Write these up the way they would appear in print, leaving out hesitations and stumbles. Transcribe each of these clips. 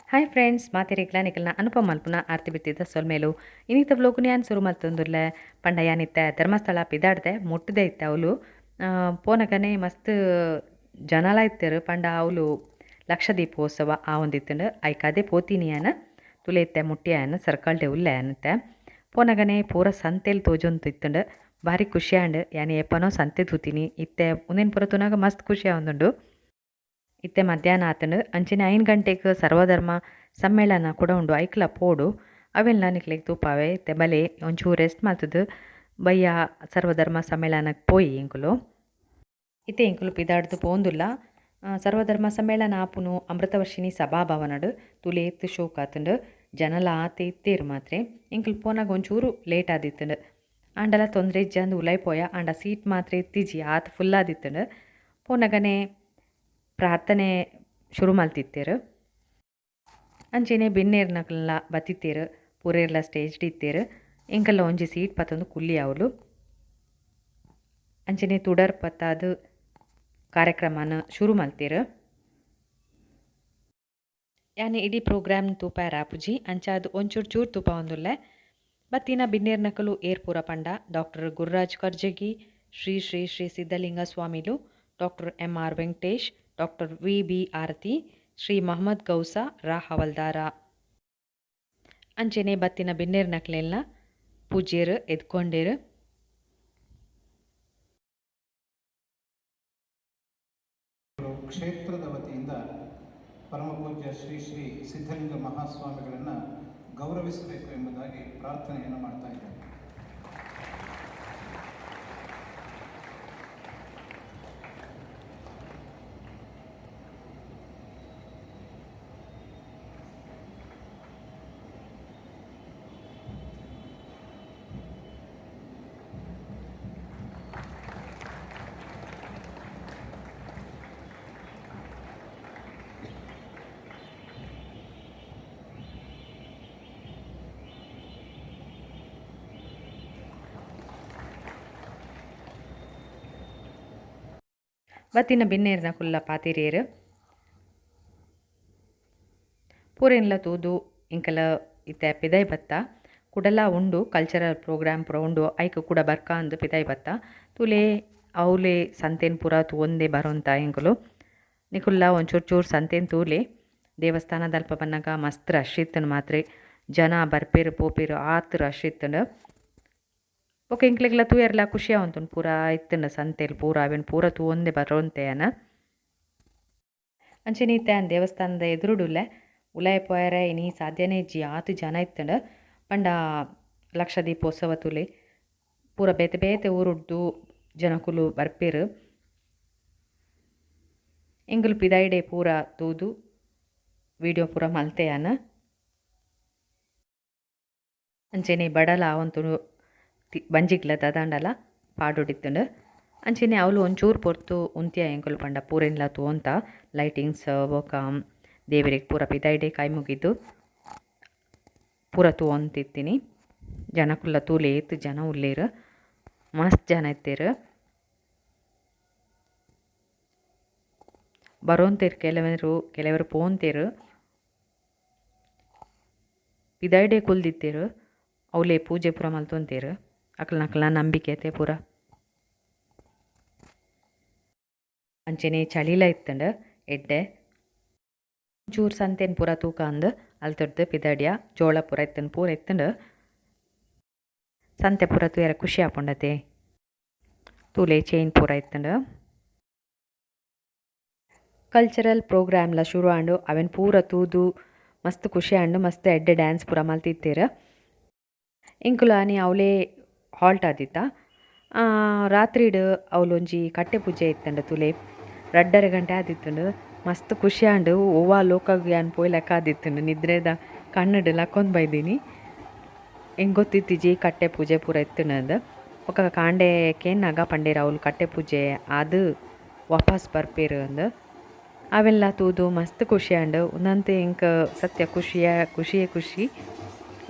Hi friends ಮಾತಿರಿಗ್ಲ ನಿಖಲ್ನ ಅನುಪಮ ಮಲ್ಪುನ ಆರ್ತಿ ಬಿತ್ತಿದ್ದ ಸೊಲ್ಮೇಲು ಇನ್ನಿತ ವ್ಲೋಗುನ ಯಾನ್ ಶುರು ಮಲ್ತೊಂದುರ್ಲೆ ಪಂಡ ಯಾನಿತ್ತ ಧರ್ಮಸ್ಥಳ ಪಿದಾಡ್ದೆ ಮುಟ್ಟದೆ ಇತ್ತ ಅವಳು ಪೋನಗನೆ ಮಸ್ತ್ ಜನಲ ಇತ್ತರು ಪಂಡ ಅವಳು ಲಕ್ಷದೀಪೋತ್ಸವ ಆ ಒಂದಿತ್ತಂಡು ಐಕಾದೆ ಪೋತೀನಿ ಯಾನ ತುಲೆ ಇತ್ತೆ ಮುಟ್ಟಿಯಾನ ಸರ್ಕಲ್ಡೆ ಉಲ್ಲೆ ಯಾನತ್ತೆ ಪೋನಗನೆ ಪೂರ ಸಂತೆಲ್ ತೋಜೊಂದು ಇತ್ತಂಡು ಭಾರಿ ಖುಷಿಯಾಂಡು ಯಾನಿ ಎಪ್ಪನೋ ಸಂತೆ ತೂತೀನಿ ಇತ್ತೆ ಮುಂದಿನ ಪುರ ತುನಾಗ ಮಸ್ತ್ ಖುಷಿ ಆವೊಂದುಂಡು ಇತ್ತೆ ಮಧ್ಯಾಹ್ನ ಆತಂಡು ಅಂಚಿನ 5 ಗಂಟೆಗೆ ಸರ್ವಧರ್ಮ ಸಮ್ಮೇಳನ ಕೂಡ ಉಂಡು ಐಕ್ಲ ಪೋಡು ಅವೆಲ್ಲ ನಿಕ್ಲೆಗ್ ತೂಪಾವೆ ಇತ್ತೆ ಬಲೆ ಒಂಚೂರು ರೆಸ್ಟ್ ಮಾಡ್ತದ್ದು ಬಯ್ಯ ಸರ್ವಧರ್ಮ ಸಮ್ಮೇಳನಕ್ಕೆ ಪೋಯಿ ಇಂಕುಲು ಇತ್ತೆ ಇಂಕುಲು ಪಿದಾಡ್ದು ಪೋಂದುಲ್ಲ ಸರ್ವಧರ್ಮ ಸಮ್ಮೇಳನ ಆಪುನು ಅಮೃತವರ್ಷಿಣಿ ಸಭಾಭವನಡು ತುಲೆ ಎತ್ತು ಶೋಕ್ ಆತಂಡು ಜನಲ ಆತೆ ಇತ್ತೇರು ಮಾತ್ರೆ ಇಂಕುಲು ಪೋನಾಗ ಒಂಚೂರು ಲೇಟ್ ಆದಿತ್ತಂಡು ಆಂಡಲ ತೊಂದರೆ ಇಜ್ಜಂದು ಉಲೈಪೋಯ ಆಂಡ ಸೀಟ್ ಮಾತ್ರ ಎತ್ತಿಜಿ ಆತ ಫುಲ್ ಆದಿತ್ತಂಡು ಪೋನಗನೆ ಪ್ರಾರ್ಥನೆ ಶುರು ಮಲ್ತಿತ್ತೇರು ಅಂಚೆನೆ ಬಿನ್ನೇರ್ನಕಲ್ಲ ಬತ್ತಿತ್ತೇರು ಪೂರೇರ್ಲ ಸ್ಟೇಜ್ ಇತ್ತೇರು ಎಂಕಲ್ಲ ಒಂಜಿ ಸೀಟ್ ಪತ್ತೊಂದು ಕುಲ್ಲಿ ಅವಳು ಅಂಚೆನೆ ತುಡರ್ ಪತ್ತಾದು ಕಾರ್ಯಕ್ರಮನ ಶುರು ಮಲ್ತೇರು ಯಾನೆ ಇಡೀ ಪ್ರೋಗ್ರಾಮ್ ತೂಪಾರ ಆಪುಜಿ ಅಂಚಾದು ಒಂಚೂರು ಚೂರು ತೂಪ ಒಂದುಲ್ಲೆ ಬತ್ತಿನ ಬಿನ್ನೇರ್ನಕಲು ಏರ್ಪುರ ಪಂಡ ಡಾಕ್ಟರ್ ಗುರುರಾಜ್ ಕರ್ಜಗಿ ಶ್ರೀ ಶ್ರೀ ಶ್ರೀ ಸಿದ್ಧಲಿಂಗ ಸ್ವಾಮಿಲು doctor MR Venkatesh doctor VB Arathi Shri Mohammed Gouse ರಾ ಹವಲ್ದಾರ ಅಂಚೆನೆ ಬತ್ತಿನ ಬಿನ್ನೇರ್ ನಕ್ಲೆಲ್ಲ ಪೂಜ್ಯರು ಎದ್ಕೊಂಡೇರು ಕ್ಷೇತ್ರದ ವತಿಯಿಂದ ಪರಮ ಪೂಜ್ಯ ಶ್ರೀ ಶ್ರೀ ಸಿದ್ಧಲಿಂಗ ಮಹಾಸ್ವಾಮಿಗಳನ್ನು ಗೌರವಿಸಬೇಕು ಎಂಬುದಾಗಿ ಪ್ರಾರ್ಥನೆಯನ್ನು ಮಾಡ್ತಾ ಇದ್ದೇನೆ. ಬತ್ತಿನ ಬಿನ್ನೇರ್ನ ಕುಲ್ಲ ಪಾತಿರೇರು ಪೂರೆನ್ಲ ತೂದು ಇಂಕಲ ಇತ್ತೆ ಪಿದೈ ಬತ್ತ ಕುಡಲ ಉಂಡು ಕಲ್ಚರಲ್ ಪ್ರೋಗ್ರಾಮ್ ಪೂರ ಉಂಡು ಐಕ್ ಕೂಡ ಬರ್ಕ ಅಂದು ಪಿದೈ ಬತ್ತ ತುಲೆ ಅವಲೆ ಸಂತೆನ್ ಪೂರ ಒಂದೇ ಬರೋಂತ ಇಂಕುಲು ನಿಕುಲ್ಲ ಒಂಚೂರು ಚೂರು ಸಂತೆನ್ ತೂಲೆ ದೇವಸ್ಥಾನದ ಅಲ್ಪ ಬನ್ನಗ ಮಸ್ತ್ ರಶ್ ಇತ್ತನು ಮಾತ್ರ ಜನ ಬರ್ಪೇರು ಪೋಪೇರು ಆತ್ ರಶ್ ಇತ್ತಂಡು ಓಕೆ ಇಂಕ್ಲೆಗ್ಲ ತೂಯರ್ಲ ಖುಷಿ ಆವಂತುಂಡು ಪೂರ ಇತ್ತಂಡು ಸಂತೆಲ್ ಪೂರ ಅವೇನು ಪೂರ ತೂ ಒಂದೇ ಬರೋಂತೆಯನ ಅಂಚೆನೆ ಇತ್ತೆ ದೇವಸ್ಥಾನದ ಎದುರುಡುಲ್ಲೆ ಉಲಾಯ ಪೋಯರೆ ಇನಿ ಸಾಧ್ಯನೇ ಇಜ್ಜಿ ಆತು ಜನ ಇತ್ತಂಡು ಪಂಡ ಲಕ್ಷ ದೀಪೋತ್ಸವ ತುಲೆ ಪೂರ ಬೇತೆ ಬೇತೆ ಊರುಡ್ದು ಜನಕುಲು ಬರ್ಪೇರು ಎಂಗುಲು ಪಿದಾಯಿಡೆ ಪೂರ ತೂದು ವಿಡಿಯೋ ಪೂರ ಮಲ್ತೆಯನ ಅಂಚೆನೆ ಬಡಲ ಆವಂತು ಬಂಜಿಗ್ಲ ದಾಂಡಲ ಪಾಡೊಡಿತ್ತುಂಡು ಅಂಚೆನೆ ಅವಳು ಒಂಚೂರು ಪೊರ್ತು ಉಂತಿಯ ಎಂಕುಲು ಪಂಡ ಪೂರೆನ್ಲ ತೂಂತ ಲೈಟಿಂಗ್ಸ್ ಬೊಕ ದೇವರಿಗೆ ಪೂರ ಪಿದಾಯಿಡೆ ಕೈ ಮುಗಿದು ಪೂರ ತೂಂತಿತ್ತೀನಿ ಜನಕುಲ್ಲ ತೂಲೆ ಏತು ಜನ ಉಲ್ಲೇರು ಮಸ್ತ್ ಜನ ಇತ್ತೇರು ಬರೋಂತೇರು ಕೆಲವರು ಪೋಂತೇರು ಪಿದಾಯಿಡೆ ಕುಲ್ದಿತ್ತೇರು ಅವಲೇ ಪೂಜೆ ಪೂರ ಮಲ್ತೊಂತೇರು ಅಕ್ಲ ನಂಬಿಕೆ ಪೂರ ಅಂಚೆನೆ ಚಳಿಲ ಇತ್ತಂಡು ಎಡ್ಡೆ ಚೂರು ಸಂತೆನ್ ಪೂರ ತೂಕ ಅಂದು ಅಲ್ತೊಡ್ದು ಪಿದಾಡಿಯ ಜೋಳ ಪೂರ ಇತ್ತಂಡು ಪೂರ ಇತ್ತಂಡು ಸಂತೆ ಪೂರ ತೂಯರ ಖುಷಿ ಆಪುಂಡತೆ ತೂಲೆ ಚೈನ್ ಪೂರ ಇತ್ತಂಡು ಕಲ್ಚರಲ್ ಪ್ರೋಗ್ರಾಮ್ಲ ಶುರು ಆಂಡು ಅವೆನ್ ಪೂರ ತೂದು ಮಸ್ತ್ ಖುಷಿ ಆಂಡು ಮಸ್ತ್ ಎಡ್ಡೆ ಡ್ಯಾನ್ಸ್ ಪೂರ ಮಲ್ತಿತ್ತೇರು ಇಂಕುಲು ಆನಿ ಅವಲೇ ಹಾಲ್ಟ್ ಆದಿತ್ತ ರಾತ್ರಿಡು ಅವಲೊಂಜಿ ಕಟ್ಟೆ ಪೂಜೆ ಇತ್ತಂಡು ತುಲೆ 2:30 ಗಂಟೆ ಆದಿತ್ತಂಡು ಮಸ್ತ್ ಖುಷಿ ಆಂಡು ಓವಾ ಲೋಕಗ್ ಯಾನ್ ಪೋಯ್ ಲೆಕ್ಕ ಆದಿತ್ತಂಡು ನಿದ್ರೆದ ಕಣ್ಣಡು ಲಕ್ಕೊಂದು ಬೈದೀನಿ ಹೆಂಗೆ ಗೊತ್ತಿತ್ತಿಜಿ ಕಟ್ಟೆ ಪೂಜೆ ಪೂರ ಇತ್ತಂಡು ಅಂದು ಒಕ್ಕ ಕಾಂಡೆ ಕೇನ್ನಾಗ ಪಂಡೇರ ಅವಳು ಕಟ್ಟೆ ಪೂಜೆ ಅದು ವಾಪಸ್ ಬರ್ಪೇರು ಅಂದು ಅವೆಲ್ಲ ತೂದು ಮಸ್ತ್ ಖುಷಿ ಆಂಡು ಒಂದಂತೆ ಇಂಕ ಸತ್ಯ ಖುಷಿಯೇ ಖುಷಿ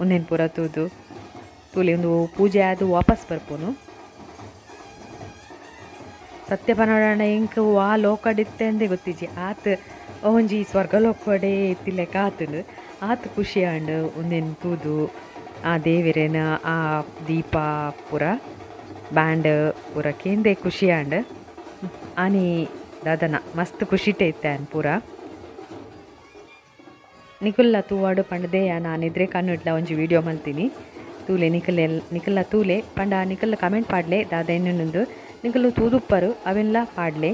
ಒಂದೇನು ಪೂರ ತೂದು ತೂಲೆ ಒಂದು ಪೂಜೆ ಆದು ವಾಪಸ್ ಬರ್ಪೋನು ಸತ್ಯ ಪನೋಡಾಂಡ ಇಂಕ್ ವಾ ಲೋಕಡಿತ್ತೆ ಅಂದೇ ಗೊತ್ತಿಜ್ಜಿ ಆತ್ ಒಂಜಿ ಸ್ವರ್ಗಲೋಕಡೆ ಎತ್ತಿಲೆಕ ಆತುಂಡು ಆತ್ ಖುಷಿ ಆಂಡ್ ಉಂದೆನ್ ತೂದು ಆ ದೇವೆರೆನ ಆ ದೀಪ ಪೂರ ಬ್ಯಾಂಡ್ ಪೂರ ಕೇಂದೆ ಖುಷಿ ಆಂಡ್ ಆನಿ ದಾದನ ಮಸ್ತ್ ಖುಷಿಟೆ ಇತ್ತೆ ಪೂರ ನಿಕುಲ್ಲ ತೂವಾಡು ಪಂಡದೆ ನಾನಿದ್ರೆ ಕಣ್ಣುಡ್ಲ ಒಂಜಿ ವಿಡಿಯೋ ಮಲ್ತೀನಿ ತೂಲೆ ನಿಕಲ್ಲ ತೂಲೆ ಪಂಡ ನಿಕಲ್ಲ ಕಮೆಂಟ್ ಪಾಡ್ಲೆ ದಾದ ಎನ್ನುಂದು ನಿಕಲ್ಲು ತೂದುಪ್ಪರು ಅವೆಲ್ಲ ಪಾಡ್ಲೆ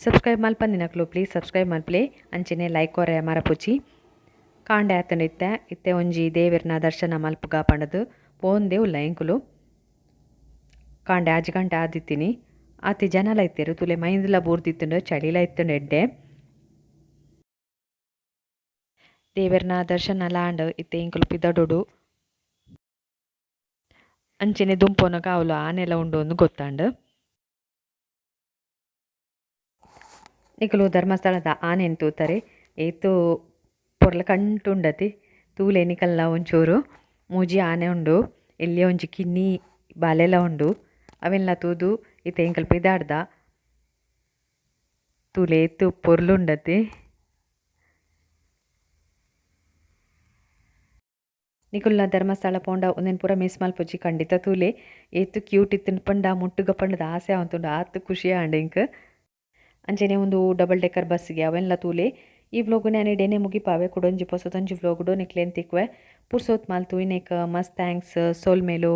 ಸಬ್ಸ್ಕ್ರೈಬ್ ಮಲ್ಪಂದಿನಕ್ಲು ಪ್ಲೀಸ್ ಸಬ್ಸ್ಕ್ರೈಬ್ ಮಲ್ಪಲೆ ಅಂಚೆನೆ ಲೈಕ್ ಕೊರೆ ಮರಪುಚಿ ಕಾಂಡೆ ಆತನ ಇತ್ತೆ ಒಂಜಿ ದೇವೆರ್ನ ದರ್ಶನ ಮಲ್ಪುಗ ಪಂಡದು ಪೋಂದೆ ಉಲ್ಲ ಎಂಕುಲು ಕಾಂಡೆ 5 ಗಂಟೆ ಆದಿತ್ತೀನಿ ಆತಿ ಜನಲ ಇತ್ತೆರು ತುಲೆ ಮೈಂದಿಲ ಬೂರ್ದಿತ್ತುಂಡು ಚಳಿಲ ಇತ್ತುಂಡು ಎಡ್ಡೆ ದೇವೆರ್ನ ದರ್ಶನ ಲಾಂಡ್ ಇತ್ತೆ ಎಂಕುಲು ಪಿದಡೊಡು ಅಂಚೆನೆ ದುಂಪೋನ ಕಾವಲು ಆನೆಲ ಉಂಡು ಒಂದು ಗೊತ್ತಾಂಡು ನಿಕಲು ಧರ್ಮಸ್ಥಳದ ಆನೆನ್ ತೂತಾರೆ ಏತು ಪೊರ್ಲ ಕಂಟುಂಡತಿ ತೂಲೆ ನಿಕಲ್ನ ಒಂಚೂರು ಮೂಜಿ ಆನೆ ಉಂಡು ಎಲ್ಲಿ ಒಂಜಿ ಕಿನ್ನಿ ಬಾಲೆಲ ಉಂಡು ಅವೆಲ್ಲ ತೂದು ಇತ್ತೆ ಎಂಕಲ್ ಪಿದಾಡ್ದ ತೂಲೆ ಏತು ಪೊರ್ಲುಂಡತಿ ನಿಕುಲ್ನ ಧರ್ಮಸ್ಥಳ ಪೋಂಡ ಒಂದೆನ್ ಪೂರ ಮಿಸ್ ಮಲ್ಪುಜಿ ಖಂಡಿತ ತೂಲೆ ಏತು ಕ್ಯೂಟ್ ಇತ್ತಿನ ಪಂಡ ಮುಟ್ಟುಗ ಪಂಡದ ಆಸೆ ಆವಂತುಂಡು ಆತು ಖುಷಿ ಆಂಡ್ ಇಂಕ್ ಅಂಚೆನೆ ಒಂದು ಡಬಲ್ ಡೆಕ್ಕರ್ ಬಸ್ಸಿಗೆ ಅವೆಲ್ಲ ತೂಲೆ ಈ ವ್ಲೋಗು ನಾನು ಡೇನೆ ಮುಗಿಪಾವೆ ಕುಡೊಂಜಿ ಪೊಸತೊಂಜಿ ವ್ಲೋಗುಡು ನಿಕ್ಲೆನ್ ತಿಕ್ವೆ ಪುರ್ಸೋತ್ ಮಾಲ್ತು ಇನ್ನೇಕ ಮಸ್ತ್ ಥ್ಯಾಂಕ್ಸ್ ಸೋಲ್ಮೇಲು